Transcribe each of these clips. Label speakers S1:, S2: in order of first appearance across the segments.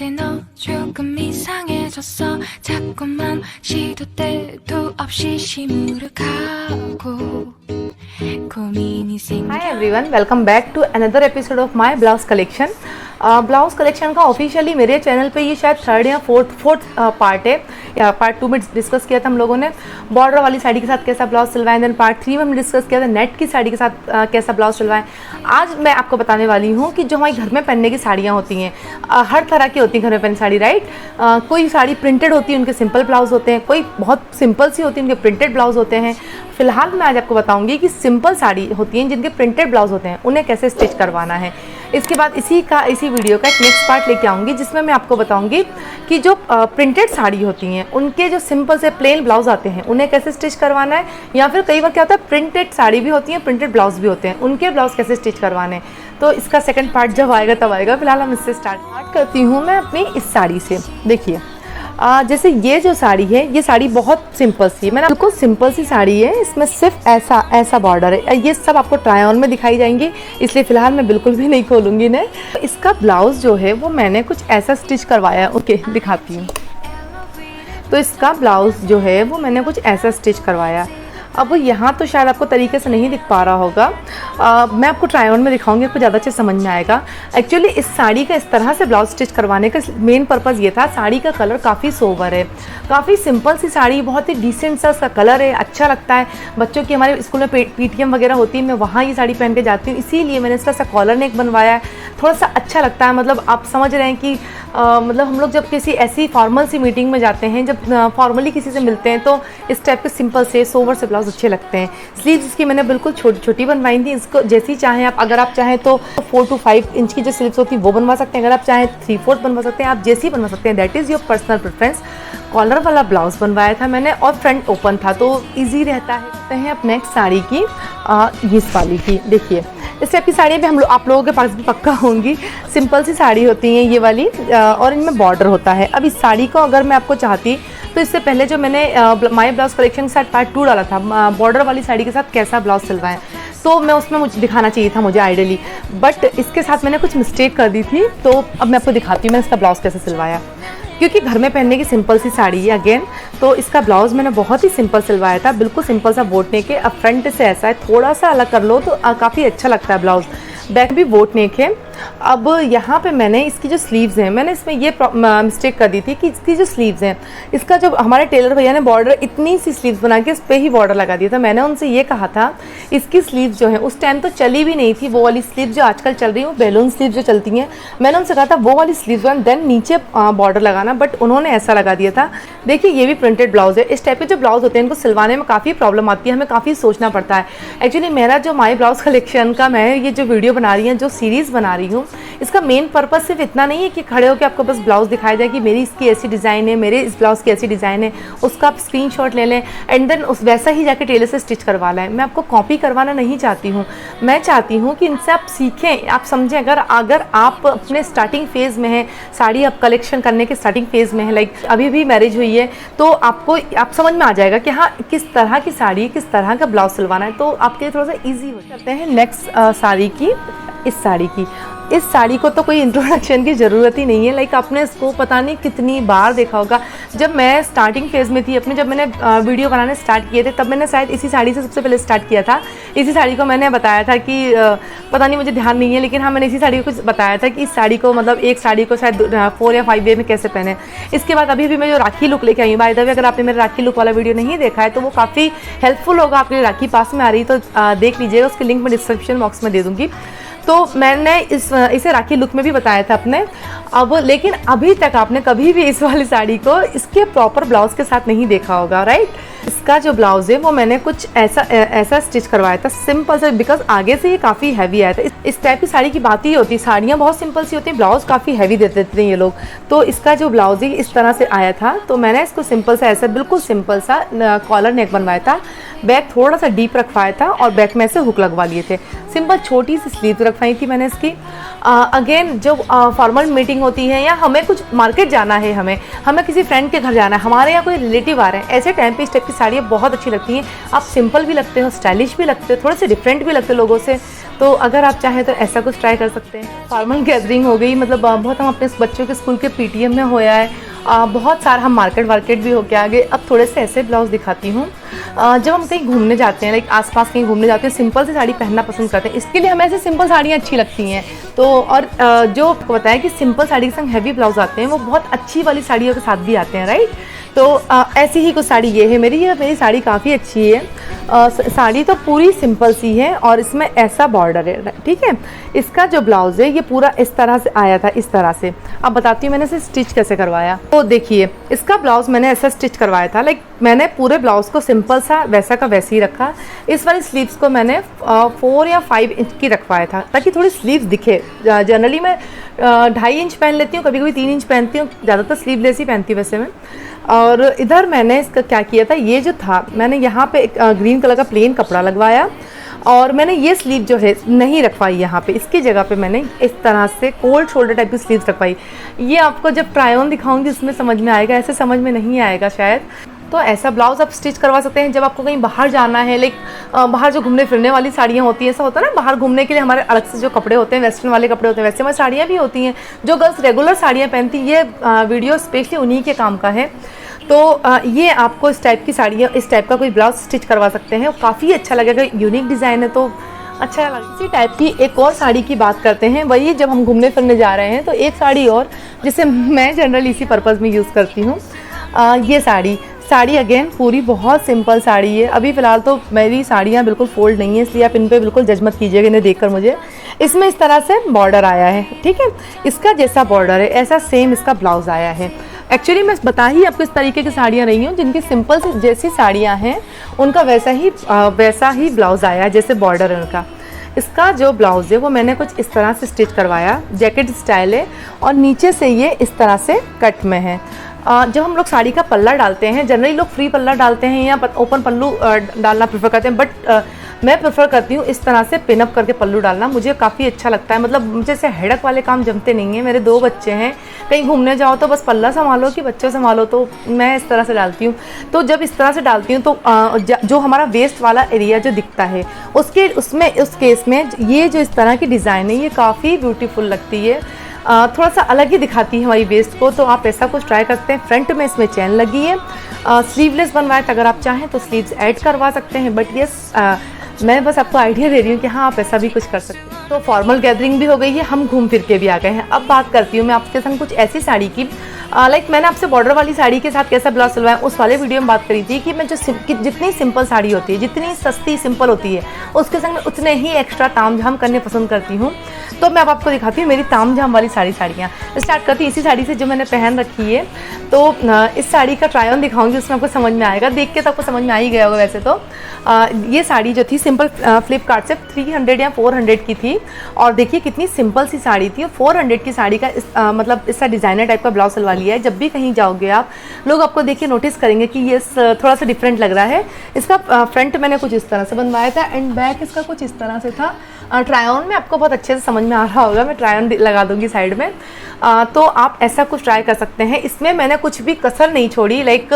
S1: 이제 너 조금 이상해졌어 자꾸만 시도 때도 없이 시무룩하고 고민이 생겨.
S2: Hi everyone, welcome back to another episode of my blouse collection. Blouse collection का officially मेरे channel पे ये शायद थर्ड या फोर्थ पार्ट है, या पार्ट 2 में डिस्कस किया था हम लोगों ने बॉर्डर वाली साड़ी के साथ कैसा ब्लाउज़ सिलवाएं। देन पार्ट 3 में हमने डिस्कस किया था नेट की साड़ी के साथ कैसा ब्लाउज़ सिलवाएं। आज मैं आपको बताने वाली हूँ कि जो हमारे घर में पहनने की साड़ियाँ होती हैं, हर तरह की होती हैं घर में पहनने साड़ी, राइट। कोई साड़ी प्रिंटेड होती है, उनके सिंपल ब्लाउज़ होते हैं, कोई बहुत सिंपल सी होती है, उनके प्रिंटेड ब्लाउज़ होते हैं। फिलहाल मैं आज आपको बताऊँगी कि सिंपल साड़ी होती हैं जिनके प्रिंटेड ब्लाउज़ होते हैं, उन्हें कैसे स्टिच करवाना है। इसके बाद इसी वीडियो का एक नेक्स्ट पार्ट लेके आऊँगी जिसमें मैं आपको बताऊँगी कि जो प्रिंटेड साड़ी होती हैं उनके जो सिंपल से प्लेन ब्लाउज आते हैं उन्हें कैसे स्टिच करवाना है, या फिर कई बार क्या होता है प्रिंटेड साड़ी भी होती हैं, प्रिंटेड ब्लाउज भी होते हैं, उनके ब्लाउज कैसे स्टिच करवाने हैं। तो इसका सेकंड पार्ट जब आएगा तब आएगा। फिलहाल हम इससे स्टार्ट करती हूँ मैं अपनी इस साड़ी से। देखिए जैसे ये जो साड़ी है, ये साड़ी बहुत सिंपल सी, मैंने बिल्कुल सिंपल सी साड़ी है, इसमें सिर्फ ऐसा बॉर्डर है। ये सब आपको ट्राई ऑन में दिखाई जाएंगी, इसलिए फ़िलहाल मैं बिल्कुल भी नहीं खोलूँगी ना। इसका ब्लाउज़ जो है वो मैंने कुछ ऐसा स्टिच करवाया। ओके, दिखाती हूँ। तो इसका ब्लाउज़ जो है वो मैंने कुछ ऐसा स्टिच करवाया। अब यहाँ तो शायद आपको तरीके से नहीं दिख पा रहा होगा, मैं आपको ट्राई ऑन में दिखाऊंगी, आपको ज़्यादा अच्छे समझ में आएगा। एक्चुअली इस साड़ी का इस तरह से ब्लाउज स्टिच करवाने का मेन पर्पज़ ये था, साड़ी का कलर काफ़ी सोबर है, काफ़ी सिंपल सी साड़ी, बहुत ही डिसेंट सा इसका कलर है, अच्छा लगता है। बच्चों की हमारे स्कूल में PTM वगैरह होती है, मैं वहाँ ये साड़ी पहन के जाती हूँ, इसीलिए मैंने इसका सा कॉलर नेक बनवाया है। थोड़ा सा अच्छा लगता है, मतलब आप समझ रहे हैं कि मतलब हम लोग जब किसी ऐसी फॉर्मल सी मीटिंग में जाते हैं, जब फॉर्मली किसी से मिलते हैं, तो इस टाइप के सिंपल से सोवर से ब्लाउज अच्छे लगते हैं। स्लीव्स इसकी मैंने बिल्कुल छोटी छोटी बनवाई थी। इसको जैसी चाहें आप, अगर आप चाहें तो 4 to 5 इंच की जो स्लीव्स होती है वो बनवा सकते हैं, अगर आप चाहें 3/4 बनवा सकते हैं, आप जैसी बनवा सकते हैं, that is your personal preference. Collar वाला ब्लाउज बनवाया था मैंने और फ्रंट ओपन था, तो ईजी रहता है। अब नेक्स्ट साड़ी की इस वाली की देखिए, इस टाइप की साड़ियाँ भी आप लोगों के पास भी पक्का होंगी। सिंपल सी साड़ी होती हैं ये वाली, और इनमें बॉर्डर होता है। अब इस साड़ी को अगर मैं आपको चाहती तो इससे पहले जो मैंने माई ब्लाउज कलेक्शन के साथ पार्ट 2 डाला था, बॉर्डर वाली साड़ी के साथ कैसा ब्लाउज सिलवाएं, तो मैं उसमें मुझे दिखाना चाहिए था मुझे आइडियली, बट इसके साथ मैंने कुछ मिस्टेक कर दी थी। तो अब मैं आपको दिखाती हूँ मैंने इसका ब्लाउज कैसे सिलवाया, क्योंकि घर में पहनने की सिंपल सी साड़ी है अगेन। तो इसका ब्लाउज़ मैंने बहुत ही सिंपल सिलवाया था, बिल्कुल सिंपल सा बोट नेक है। अब फ्रंट से ऐसा है, थोड़ा सा अलग कर लो तो काफ़ी अच्छा लगता है ब्लाउज़। बैक भी बोट नेक है। अब यहाँ पे मैंने इसकी जो स्लीव्स हैं, मैंने इसमें ये मिस्टेक कर दी थी कि इसकी जो स्लीव्स हैं, इसका जो हमारे टेलर भैया ने बॉर्डर इतनी सी स्लीव्स बना के इस पर ही बॉर्डर लगा दिया था। मैंने उनसे ये कहा था इसकी स्लीव्स जो है उस टाइम तो चली भी नहीं थी, वो वाली स्लीव जो आजकल चल रही है, वो बैलून स्लीव जो चलती हैं, मैंने उनसे कहा था वो वाली स्लीव्स एंड देन नीचे बॉर्डर लगाना, बट उन्होंने ऐसा लगा दिया था। देखिए ये भी प्रिंटेड ब्लाउज है। इस टाइप के जो ब्लाउज होते हैं इनको सिलवाने में काफ़ी प्रॉब्लम आती है, हमें काफ़ी सोचना पड़ता है। एक्चुअली मेरा जो माई ब्लाउज कलेक्शन का मैं ये जो वीडियो बना रही हूँ, जो सीरीज़ बना रही हूँ, इसका मेन पर्पस सिर्फ इतना नहीं है कि खड़े होकर आपको बस ब्लाउज दिखाया जाए कि मेरी इसकी ऐसी डिज़ाइन है, मेरे इस ब्लाउज की ऐसी डिज़ाइन है, उसका आप स्क्रीनशॉट ले लें एंड देन उस वैसा ही जाके टेलर से स्टिच करवा लें। मैं आपको कॉपी करवाना नहीं चाहती हूँ, मैं चाहती हूँ कि इनसे आप सीखें, आप समझें। अगर आप अपने स्टार्टिंग फेज़ में हैं, साड़ी आप कलेक्शन करने के स्टार्टिंग फेज़ में है, लाइक अभी भी मैरिज हुई है, तो आप समझ में आ जाएगा कि हाँ किस तरह की साड़ी, किस तरह का ब्लाउज सिलवाना है, तो आपके लिए थोड़ा सा ईजी हो जाते हैं। नेक्स्ट साड़ी की, इस साड़ी को तो कोई इंट्रोडक्शन की ज़रूरत ही नहीं है, लाइक आपने इसको पता नहीं कितनी बार देखा होगा। जब मैं स्टार्टिंग फेज़ में थी अपने, जब मैंने वीडियो बनाने स्टार्ट किए थे, तब मैंने शायद इसी साड़ी से सबसे पहले स्टार्ट किया था। इसी साड़ी को मैंने बताया था कि पता नहीं मुझे ध्यान नहीं है, लेकिन हाँ मैंने इसी साड़ी को कुछ बताया था कि इस साड़ी को मतलब एक साड़ी को शायद 4 या 5 वे में कैसे पहने। इसके बाद अभी भी मैं जो राखी लुक लेके आई हूँ, बाय द वे अगर आपने मेरा राखी लुक वाला वीडियो नहीं देखा है तो वो काफ़ी हेल्पफुल होगा आपके लिए। राखी पास में आ रही तो देख लीजिएगा, उसकी लिंक मैं डिस्क्रिप्शन बॉक्स में दे दूँगी। तो मैंने इसे राखी लुक में भी बताया था अपने। अब लेकिन अभी तक आपने कभी भी इस वाली साड़ी को इसके प्रॉपर ब्लाउज के साथ नहीं देखा होगा, राइट। इसका जो ब्लाउज है वो मैंने कुछ ऐसा स्टिच करवाया था सिंपल से, बिकॉज आगे से ये काफ़ी हैवी आया था। इस टाइप की साड़ी की बात ही होती है, साड़ियाँ बहुत सिंपल सी होती हैं, ब्लाउज काफ़ी हैवी दे देते हैं ये लोग। तो इसका जो ब्लाउज है इस तरह से आया था, तो मैंने इसको सिंपल सा ऐसा बिल्कुल सिंपल सा कॉलर नेक बनवाया था, बैक थोड़ा सा डीप रखवाया था और बैक में ऐसे हुक लगवा लिए थे। सिंपल छोटी सी स्लीव रखवाई थी मैंने इसकी। अगेन जो फॉर्मल मीटिंग होती है या हमें कुछ मार्केट जाना है, हमें किसी फ्रेंड के घर जाना है, हमारे यहाँ कोई रिलेटिव आ रहे हैं, ऐसे टाइम पे इस टाइप की की साड़ियाँ बहुत अच्छी लगती हैं। आप सिंपल भी लगते हो, स्टाइलिश भी लगते हो, थोड़े से डिफरेंट भी लगते हो लोगों से। तो अगर आप चाहें तो ऐसा कुछ ट्राई कर सकते हैं। फॉर्मल गैदरिंग हो गई, मतलब बहुत हम अपने बच्चों के स्कूल के पीटीएम में होया है, बहुत सारा हम मार्केट भी होके आगे। अब थोड़े से ऐसे ब्लाउज दिखाती हूँ। जब हम कहीं घूमने जाते हैं, लाइक आसपास कहीं घूमने जाते हैं, सिंपल सी साड़ी पहनना पसंद करते हैं, इसके लिए हमें ऐसे सिंपल साड़ियाँ अच्छी लगती हैं। तो और जो आपको बताया कि सिंपल साड़ी के संग हैवी ब्लाउज आते हैं, वो बहुत अच्छी वाली साड़ियों के साथ भी आते हैं, राइट। तो ऐसी ही कुछ साड़ी ये है मेरी साड़ी काफ़ी अच्छी है। साड़ी तो पूरी सिंपल सी है और इसमें ऐसा बॉर्डर है, ठीक है। इसका जो ब्लाउज है ये पूरा इस तरह से आया था, इस तरह से। अब बताती हूँ मैंने इसे स्टिच कैसे करवाया। तो देखिए, इसका ब्लाउज मैंने ऐसा स्टिच करवाया था, लाइक मैंने पूरे ब्लाउज को सिंपल सा वैसा का वैसे ही रखा। इस वाली स्लीव्स को मैंने 4 या 5 इंच की रखवाया था, ताकि थोड़ी स्लीव्स दिखे। जनरली मैं 2.5 इंच पहन लेती हूँ, कभी कभी 3 इंच पहनती हूँ, ज़्यादातर स्लीवलेस ही पहनती हूँ वैसे मैं। और इधर मैंने इसका क्या किया था, ये जो था मैंने यहाँ पे एक ग्रीन कलर का प्लेन कपड़ा लगवाया और मैंने ये स्लीव जो है नहीं रखवाई यहाँ पे, इसकी जगह पे मैंने इस तरह से कोल्ड शोल्डर टाइप की स्लीव्स रखवाई। ये आपको जब ट्राई ऑन दिखाऊंगी उसमें समझ में आएगा, ऐसे समझ में नहीं आएगा शायद। तो ऐसा ब्लाउज आप स्टिच करवा सकते हैं जब आपको कहीं बाहर जाना है, लाइक बाहर जो घूमने फिरने वाली साड़ियाँ होती हैं, ऐसा होता है ना, बाहर घूमने के लिए हमारे अलग से जो कपड़े होते हैं, वेस्टर्न वाले कपड़े होते हैं, वैसे हमारी साड़ियाँ भी होती हैं जो गर्ल्स रेगुलर साड़ियाँ पहनती। ये वीडियो स्पेशली उन्हीं के काम का है। तो ये आपको इस टाइप की साड़ियाँ, इस टाइप का कोई ब्लाउज स्टिच करवा सकते हैं, काफ़ी अच्छा लगेगा। यूनिक डिज़ाइन है तो अच्छा लगा। इसी टाइप की एक और साड़ी की बात करते हैं, वही जब हम घूमने फिरने जा रहे हैं तो एक साड़ी और जिसे मैं जनरली इसी पर्पज़ में यूज़ करती हूँ। ये साड़ी अगेन पूरी बहुत सिंपल साड़ी है। अभी फ़िलहाल तो मेरी साड़ियाँ बिल्कुल फोल्ड नहीं है, इसलिए आप इन पे बिल्कुल जज मत कीजिएगा इन्हें देखकर मुझे। इसमें इस तरह से बॉर्डर आया है, ठीक है। इसका जैसा बॉर्डर है ऐसा सेम इसका ब्लाउज़ आया है। एक्चुअली मैं बता ही आपको इस तरीके की साड़ियाँ रही हूँ जिनकी सिंपल से जैसी साड़ियाँ हैं उनका वैसा ही ब्लाउज़ आया है, जैसे बॉर्डर है उनका। इसका जो ब्लाउज़ है वो मैंने कुछ इस तरह से स्टिच करवाया, जैकेट स्टाइल है और नीचे से ये इस तरह से कट में है। जब हम लोग साड़ी का पल्ला डालते हैं, जनरली लोग फ्री पल्ला डालते हैं या ओपन पल्लू डालना प्रेफर करते हैं, बट मैं प्रेफर करती हूँ इस तरह से पिनअप करके पल्लू डालना, मुझे काफ़ी अच्छा लगता है। मतलब मुझे से हेडक वाले काम जमते नहीं हैं। मेरे 2 बच्चे हैं, कहीं घूमने जाओ तो बस पल्ला संभालो कि बच्चे संभालो, तो मैं इस तरह से डालती हूँ। तो जब इस तरह से डालती हूँ तो जो हमारा वेस्ट वाला एरिया जो दिखता है उस केस में ये जो इस तरह की डिज़ाइन है ये काफ़ी ब्यूटीफुल लगती है, थोड़ा सा अलग ही दिखाती है हमारी वेस्ट को। तो आप ऐसा कुछ ट्राई करते हैं। फ्रंट में इसमें चैन लगी है, स्लीवलेस बनवाए अगर आप चाहें तो स्लीव्स ऐड करवा सकते हैं, बट यस मैं बस आपको आइडिया दे रही हूँ कि हाँ आप ऐसा भी कुछ कर सकते हैं। तो फॉर्मल गैदरिंग भी हो गई है, हम घूम फिर के भी आ गए हैं। अब बात करती हूँ मैं आपके संग कुछ ऐसी साड़ी की, लाइक मैंने आपसे बॉर्डर वाली साड़ी के साथ कैसा ब्लाउज सिलवाया उस वाले वीडियो में बात करी थी कि मैं जितनी सिंपल साड़ी होती है, जितनी सस्ती सिंपल होती है, उसके संग मैं उतने ही एक्स्ट्रा ताम झाम करने पसंद करती हूँ। तो मैं अब आपको दिखाती हूँ मेरी ताम झाम वाली साड़ियाँ। स्टार्ट करती हूँ इसी साड़ी से जो मैंने पहन रखी है। तो इस साड़ी का ट्राई ऑन दिखाऊंगी, उसमें आपको समझ में आएगा, देख के तो आपको समझ में आ ही गया होगा। वैसे तो ये साड़ी जो थी सिंपल फ्लिपकार्ट से 300 या 400 की थी और देखिए कितनी सिंपल सी साड़ी थी। और 400 की साड़ी का मतलब इसका डिज़ाइनर टाइप का ब्लाउज सिलवा लिया है। जब भी कहीं जाओगे आप लोग आपको देखिए नोटिस करेंगे कि ये थोड़ा सा डिफरेंट लग रहा है। इसका फ्रंट मैंने कुछ इस तरह से बनवाया था एंड बैक इसका कुछ इस तरह से था। ट्राई ऑन में आपको बहुत अच्छे से समझ में आ रहा होगा, मैं ट्राई ऑन लगा दूंगी साइड में। तो आप ऐसा कुछ ट्राई कर सकते हैं। इसमें मैंने कुछ भी कसर नहीं छोड़ी, लाइक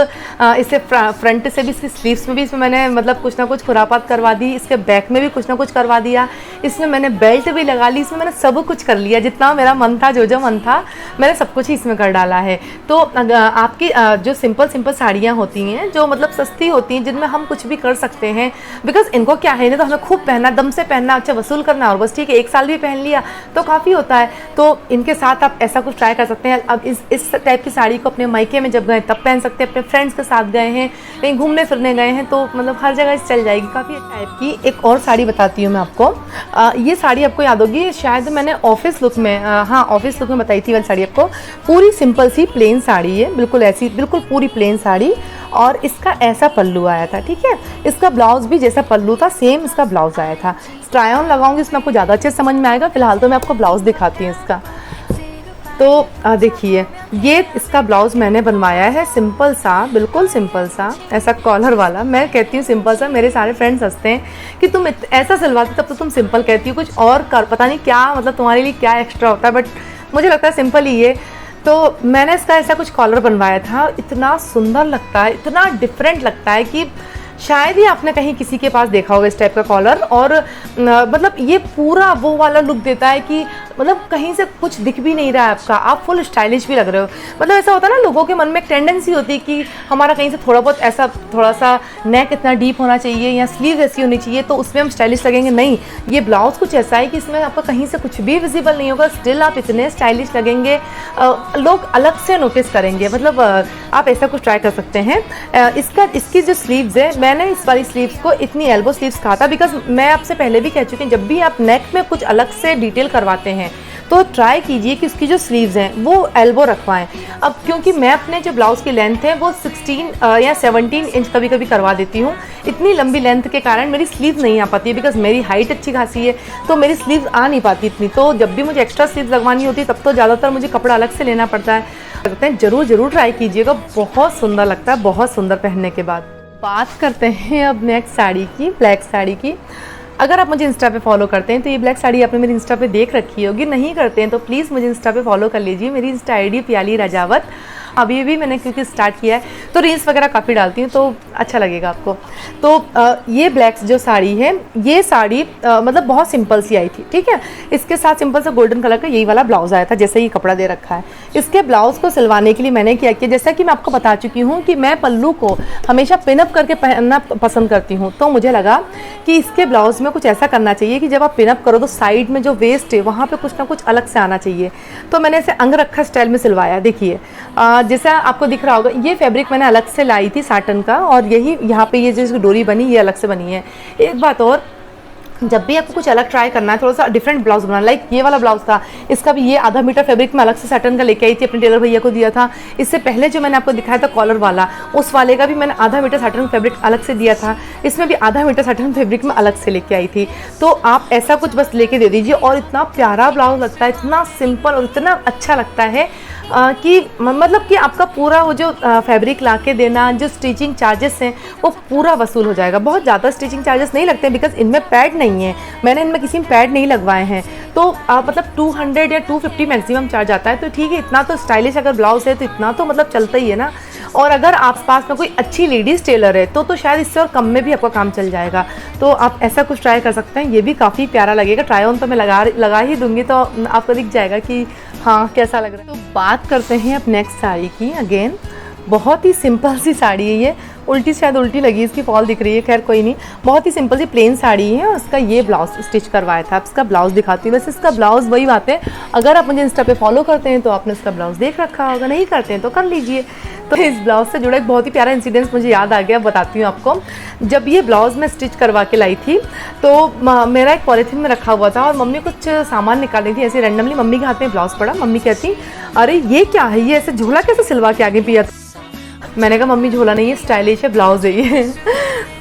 S2: इसे फ्रंट से भी, इसकी स्लीव्स में भी इसमें मैंने मतलब कुछ ना कुछ खुरापात करवा दी, इसके बैक में भी कुछ ना कुछ करवा दिया, इसमें मैंने बेल्ट भी लगा ली, इसमें मैंने सब कुछ कर लिया, जितना मेरा मन था, जो मन था मैंने सब कुछ ही इसमें कर डाला है। तो आपकी जो सिंपल साड़ियाँ होती हैं जो मतलब सस्ती होती हैं, जिनमें हम कुछ भी कर सकते हैं, बिकॉज इनको क्या है ना, तो हमें खूब पहनना, दम से पहनना, अच्छा वसूल करना और बस ठीक है, 1 साल भी पहन लिया तो काफ़ी होता है। तो इनके साथ आप ऐसा कुछ ट्राई कर सकते हैं। अब इस टाइप की साड़ी को अपने मायके में जब गए तब पहन सकते हैं, अपने फ्रेंड्स के साथ गए हैं, कहीं घूमने फिरने गए हैं तो मतलब हर जगह चल जाएगी। काफ़ी टाइप की एक और साड़ी बताती हूँ मैं आपको। ये साड़ी आपको याद होगी, शायद मैंने ऑफिस लुक में, हाँ ऑफिस लुक में बताई थी वाली साड़ी आपको। पूरी सिंपल सी प्लेन साड़ी है, बिल्कुल ऐसी, बिल्कुल पूरी प्लेन साड़ी और इसका ऐसा पल्लू आया था, ठीक है। इसका ब्लाउज भी जैसा पल्लू था सेम इसका ब्लाउज आया था। ट्राई ऑन लगाऊंगी इसमें आपको ज़्यादा अच्छे समझ में आएगा। फिलहाल तो मैं आपको ब्लाउज दिखाती हूँ इसका। तो देखिए ये इसका ब्लाउज मैंने बनवाया है सिंपल सा, बिल्कुल सिंपल सा, ऐसा कॉलर वाला। मैं कहती हूँ सिंपल सा, मेरे सारे फ्रेंड्स हंसते हैं कि तुम ऐसा सिलवाती तब तो तुम सिंपल कहती हो, कुछ और कर, पता नहीं क्या मतलब तुम्हारे लिए क्या एक्स्ट्रा होता है, बट मुझे लगता है सिंपल ही है। तो मैंने इसका ऐसा कुछ कॉलर बनवाया था, इतना सुंदर लगता है, इतना डिफरेंट लगता है कि शायद ही आपने कहीं किसी के पास देखा होगा इस टाइप का कॉलर। और मतलब ये पूरा वो वाला लुक देता है कि मतलब कहीं से कुछ दिख भी नहीं रहा है आपका, आप फुल स्टाइलिश भी लग रहे हो। मतलब ऐसा होता है ना, लोगों के मन में एक टेंडेंसी होती है कि हमारा कहीं से थोड़ा बहुत ऐसा, थोड़ा सा नेक इतना डीप होना चाहिए या स्लीव ऐसी होनी चाहिए तो उसमें हम स्टाइलिश लगेंगे। नहीं, ये ब्लाउज़ कुछ ऐसा है कि इसमें आपका कहीं से कुछ भी विजिबल नहीं होगा, स्टिल आप इतने स्टाइलिश लगेंगे, लोग अलग से नोटिस करेंगे। मतलब आप ऐसा कुछ ट्राई कर सकते हैं। इसकी जो स्लीव्स है, मैंने इस वाली स्लीव्स को इतनी एल्बो स्लीव्स कहा था बिकॉज मैं आपसे पहले भी कह चुकी हूँ, जब भी आप नेक में कुछ अलग से डिटेल करवाते हैं तो ट्राई कीजिए कि उसकी जो स्लीव्स हैं वो एल्बो रखवाएं। अब क्योंकि मैं अपने जो ब्लाउज़ की लेंथ है वो 16 या 17 इंच कभी कभी करवा देती हूँ, इतनी लंबी लेंथ के कारण मेरी स्लीव नहीं आ पाती है बिकॉज मेरी हाइट अच्छी खासी है, तो मेरी स्लीव्स आ नहीं पाती इतनी। तो जब भी मुझे एक्स्ट्रा स्लीव्स लगवानी होती है तब तो ज़्यादातर मुझे कपड़ा अलग से लेना पड़ता है। लगता है ज़रूर ट्राई कीजिएगा, बहुत सुंदर लगता है, बहुत सुंदर पहनने के बाद। बात करते हैं अब नेक्स्ट साड़ी की, ब्लैक साड़ी की। अगर आप मुझे इंस्टा पे फॉलो करते हैं तो ये ब्लैक साड़ी आपने मेरी इंस्टा पे देख रखी होगी, नहीं करते हैं तो प्लीज़ मुझे इंस्टा पे फॉलो कर लीजिए। मेरी इंस्टा आईडी प्याली राजावत। अभी भी मैंने क्योंकि स्टार्ट किया है तो रील्स वगैरह काफ़ी डालती हूँ तो अच्छा लगेगा आपको। तो ये ब्लैक जो साड़ी है, ये साड़ी मतलब बहुत सिंपल सी आई थी, ठीक है। इसके साथ सिंपल सा गोल्डन कलर का यही वाला ब्लाउज़ आया था, जैसे ही कपड़ा दे रखा है। इसके ब्लाउज़ को सिलवाने के लिए मैंने क्या किया, जैसा कि मैं आपको बता चुकी हूँ कि मैं पल्लू को हमेशा पिनअप करके पहनना पसंद करती हूँ, तो मुझे लगा कि इसके ब्लाउज़ में कुछ ऐसा करना चाहिए कि जब आप पिनअप करो तो साइड में जो वेस्ट है वहाँ पर कुछ ना कुछ अलग से आना चाहिए। तो मैंने इसे अंगरखा स्टाइल में सिलवाया। देखिए जैसा आपको दिख रहा होगा, ये फैब्रिक मैंने अलग से लाई थी साटन का, और यही यहाँ पे ये जो डोरी बनी ये अलग से बनी है। एक बात और, जब भी आपको कुछ अलग ट्राई करना है, थोड़ा सा डिफरेंट ब्लाउज बनाना, लाइक ये वाला ब्लाउज था, इसका भी ये आधा मीटर फैब्रिक में अलग से साटन का लेके आई थी, अपने टेलर भैया को दिया था। इससे पहले जो मैंने आपको दिखाया था कॉलर वाला, उस वाले का भी मैंने आधा मीटर साटन फैब्रिक अलग से दिया था, इसमें भी आधा मीटर साटन फैब्रिक में अलग से लेके आई थी। तो आप ऐसा कुछ बस लेके दे दीजिए और इतना प्यारा ब्लाउज लगता है, इतना सिंपल और इतना अच्छा लगता है कि मतलब कि आपका पूरा वो जो फैब्रिक ला के देना, जो स्टिचिंग चार्जेस हैं वो पूरा वसूल हो जाएगा। बहुत ज़्यादा स्टिचिंग चार्जेस नहीं लगते बिकॉज इनमें पैड नहीं है, मैंने इनमें किसी में पैड नहीं लगवाए हैं। तो मतलब 200 या 250 मैक्सिमम चार्ज आता है, तो ठीक है, इतना तो स्टाइलिश अगर ब्लाउज है तो इतना तो मतलब चलता ही है ना। और अगर आप पास में कोई अच्छी लेडीज़ टेलर है तो शायद इससे और कम में भी आपका काम चल जाएगा। तो आप ऐसा कुछ ट्राई कर सकते हैं, ये भी काफ़ी प्यारा लगेगा। ट्राई ऑन तो मैं लगा ही दूंगी तो आपको दिख जाएगा कि हाँ कैसा लग रहा है। तो बात करते हैं अब नेक्स्ट साड़ी की। अगेन बहुत ही सिंपल सी साड़ी है ये, उल्टी शायद उल्टी लगी, इसकी फॉल दिख रही है, खैर कोई नहीं। बहुत ही सिंपल सी प्लेन साड़ी है और उसका ये ब्लाउज स्टिच करवाया था। अब इसका ब्लाउज दिखाती हूँ। वैसे इसका ब्लाउज वही बात है, अगर आप मुझे इंस्टा पे फॉलो करते हैं तो आपने इसका ब्लाउज देख रखा होगा, नहीं करते हैं तो कर लीजिए। तो इस ब्लाउज से जुड़ा एक बहुत ही प्यारा इंसिडेंस मुझे याद आ गया, बताती हूँ आपको। जब ये ब्लाउज मैं स्टिच करवा के लाई थी तो मेरा एक पॉलीथीन में रखा हुआ था और मम्मी कुछ सामान निकाल रही थी, ऐसे रैंडमली मम्मी के हाथ में ब्लाउज पड़ा। मम्मी कहती अरे ये क्या है, ये ऐसे झोला कैसे सिलवा के आगे पिया। मैंने कहा मम्मी झोला नहीं है, स्टाइलिश है, ब्लाउज है ये।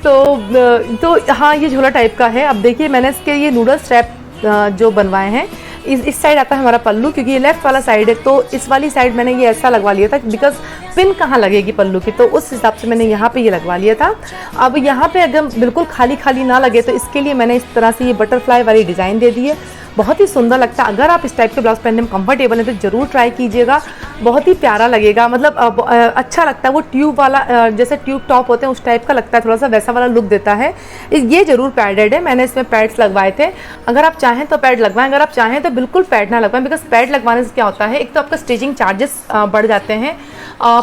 S2: तो हाँ ये झोला टाइप का है। अब देखिए मैंने इसके ये नूडल स्ट्रैप जो बनवाए हैं, इस साइड आता है हमारा पल्लू, क्योंकि ये लेफ्ट वाला साइड है तो इस वाली साइड मैंने ये ऐसा लगवा लिया था बिकॉज पिन कहाँ लगेगी पल्लू की, तो उस हिसाब से मैंने यहाँ पे ये लगवा लिया था। अब यहाँ पे अगर बिल्कुल खाली खाली ना लगे तो इसके लिए मैंने इस तरह से ये बटरफ्लाई वाली डिज़ाइन दे दी है, बहुत ही सुंदर लगता है। अगर आप इस टाइप के ब्लाउज पहनने में कंफर्टेबल हैं तो ज़रूर ट्राई कीजिएगा, बहुत ही प्यारा लगेगा। मतलब अच्छा लगता है, वो ट्यूब वाला जैसे ट्यूब टॉप होते हैं उस टाइप का लगता है, थोड़ा सा वैसा वाला लुक देता है। ये ज़रूर पैडेड है, मैंने इसमें पैड्स लगवाए थे। अगर आप चाहें तो पैड लगवाएं, अगर आप चाहें तो बिल्कुल पैड ना लगवाएं बिकॉज पैड लगवाने से क्या होता है, एक तो आपका स्टिचिंग चार्जेस बढ़ जाते हैं,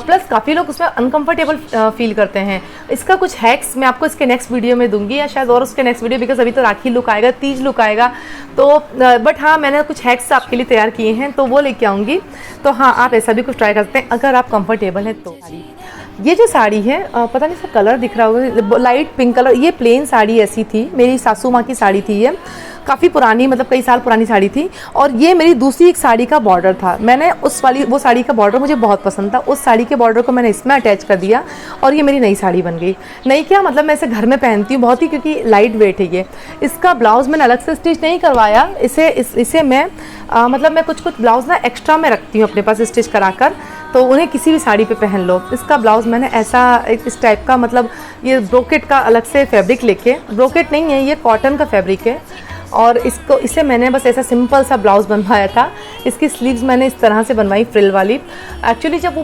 S2: प्लस काफ़ी लोग उसमें अनकंफर्टेबल फील करते हैं। इसका कुछ हैक्स मैं आपको इसके नेक्स्ट वीडियो में दूंगी या शायद और उसके नेक्स्ट वीडियो, बिकॉज अभी तो राखी लुक आएगा, तीज लुक आएगा, तो बट हाँ मैंने कुछ हैक्स आपके लिए तैयार किए हैं तो वो लेके आऊँगी। तो हाँ आप ऐसा भी कुछ ट्राई कर सकते हैं अगर आप कंफर्टेबल हैं तो। ये जो साड़ी है पता नहीं इसका कलर दिख रहा होगा, लाइट पिंक कलर। ये प्लेन साड़ी ऐसी थी, मेरी सासू माँ की साड़ी थी, ये काफ़ी पुरानी, मतलब कई साल पुरानी साड़ी थी। और ये मेरी दूसरी एक साड़ी का बॉर्डर था, मैंने वो साड़ी का बॉर्डर मुझे बहुत पसंद था, उस साड़ी के बॉर्डर को मैंने इसमें अटैच कर दिया और ये मेरी नई साड़ी बन गई। नई क्या मतलब मैं इसे घर में पहनती हूँ बहुत ही, क्योंकि लाइट वेट है ये। इसका ब्लाउज़ मैंने अलग से स्टिच नहीं करवाया, इसे मैं मतलब मैं कुछ ब्लाउज़ ना एक्स्ट्रा में रखती हूँ अपने पास स्टिच कराकर, तो उन्हें किसी भी साड़ी पे पहन लो। इसका ब्लाउज़ मैंने ऐसा इस टाइप का, मतलब ये ब्रोकेट का अलग से फैब्रिक लेके, ब्रोकेट नहीं है ये कॉटन का फैब्रिक है, और इसे मैंने बस ऐसा सिंपल सा ब्लाउज़ बनवाया था। इसकी स्लीव्स मैंने इस तरह से बनवाई फ्रिल वाली। एक्चुअली जब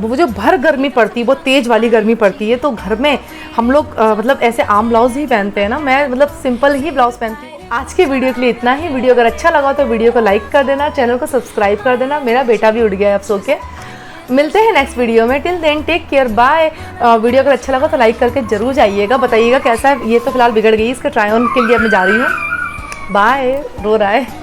S2: वो जो भर गर्मी पड़ती है, वो तेज़ वाली गर्मी पड़ती है, तो घर में हम लोग मतलब ऐसे आम ब्लाउज ही पहनते हैं ना, मैं मतलब सिंपल ही ब्लाउज पहनती हूँ। आज के वीडियो के लिए इतना ही। वीडियो अगर अच्छा लगा तो वीडियो को लाइक कर देना, चैनल को सब्सक्राइब कर देना। मेरा बेटा भी उठ गया है अब सो के। मिलते हैं नेक्स्ट वीडियो में। Till then take care, bye. Video अगर अच्छा लगा तो लाइक करके जरूर जाइएगा, बताइएगा कैसा है। ये तो फिलहाल बिगड़ गई, इसका ट्राई ऑन के लिए अब मैं जा रही हूँ। बाय। रो रहा है।